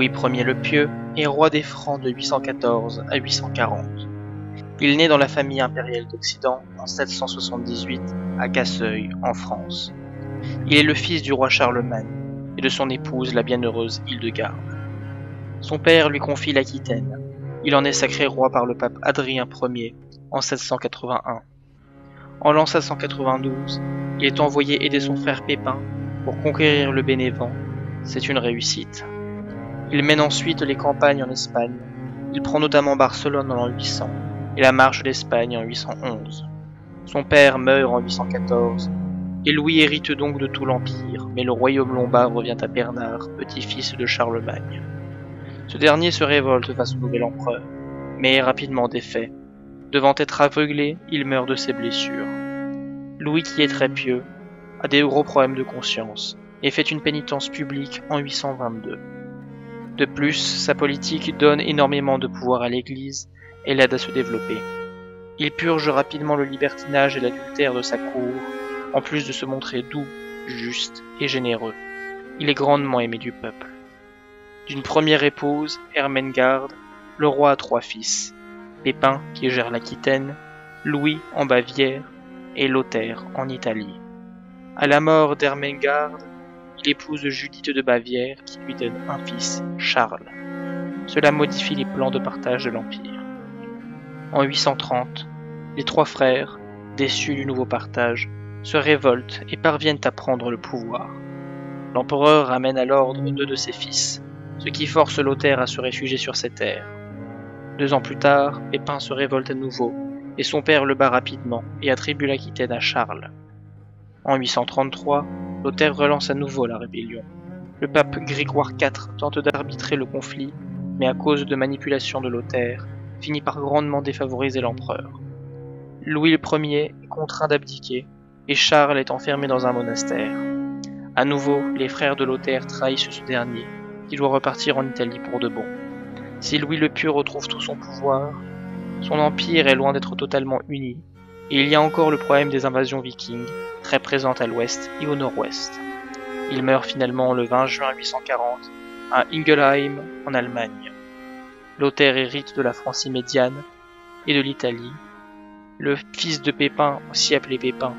Louis Ier le Pieux est roi des Francs de 814 à 840. Il naît dans la famille impériale d'Occident en 778 à Casseuil, en France. Il est le fils du roi Charlemagne et de son épouse la bienheureuse Hildegarde. Son père lui confie l'Aquitaine. Il en est sacré roi par le pape Adrien Ier en 781. En l'an 792, il est envoyé aider son frère Pépin pour conquérir le Bénévent. C'est une réussite. Il mène ensuite les campagnes en Espagne. Il prend notamment Barcelone en l'an 800 et la marche d'Espagne en 811. Son père meurt en 814 et Louis hérite donc de tout l'Empire, mais le royaume lombard revient à Bernard, petit-fils de Charlemagne. Ce dernier se révolte face au nouvel empereur, mais est rapidement défait. Devant être aveuglé, il meurt de ses blessures. Louis, qui est très pieux, a des gros problèmes de conscience et fait une pénitence publique en 822. De plus, sa politique donne énormément de pouvoir à l'Église et l'aide à se développer. Il purge rapidement le libertinage et l'adultère de sa cour, en plus de se montrer doux, juste et généreux. Il est grandement aimé du peuple. D'une première épouse, Ermengarde, le roi a 3 fils. Pépin, qui gère l'Aquitaine, Louis en Bavière et Lothaire en Italie. À la mort d'Ermengarde, il épouse Judith de Bavière qui lui donne un fils, Charles. Cela modifie les plans de partage de l'Empire. En 830, les 3 frères, déçus du nouveau partage, se révoltent et parviennent à prendre le pouvoir. L'empereur ramène à l'ordre 2 de ses fils, ce qui force Lothaire à se réfugier sur ses terres. 2 ans plus tard, Pépin se révolte à nouveau, et son père le bat rapidement et attribue l'Aquitaine à Charles. En 833, Lothaire relance à nouveau la rébellion. Le pape Grégoire IV tente d'arbitrer le conflit, mais à cause de manipulations de Lothaire, finit par grandement défavoriser l'empereur. Louis Ier est contraint d'abdiquer, et Charles est enfermé dans un monastère. À nouveau, les frères de Lothaire trahissent ce dernier, qui doit repartir en Italie pour de bon. Si Louis le Pieux retrouve tout son pouvoir, son empire est loin d'être totalement uni, et il y a encore le problème des invasions vikings, très présentes à l'ouest et au nord-ouest. Il meurt finalement le 20 juin 840 à Ingelheim, en Allemagne. Lothaire hérite de la Francie médiane et de l'Italie, le fils de Pépin, aussi appelé Pépin,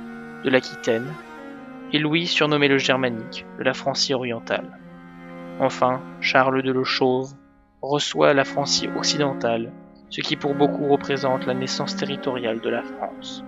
de l'Aquitaine, et Louis, surnommé le Germanique, de la Francie orientale. Enfin, Charles de Le Chauve reçoit la Francie occidentale, ce qui pour beaucoup représente la naissance territoriale de la France.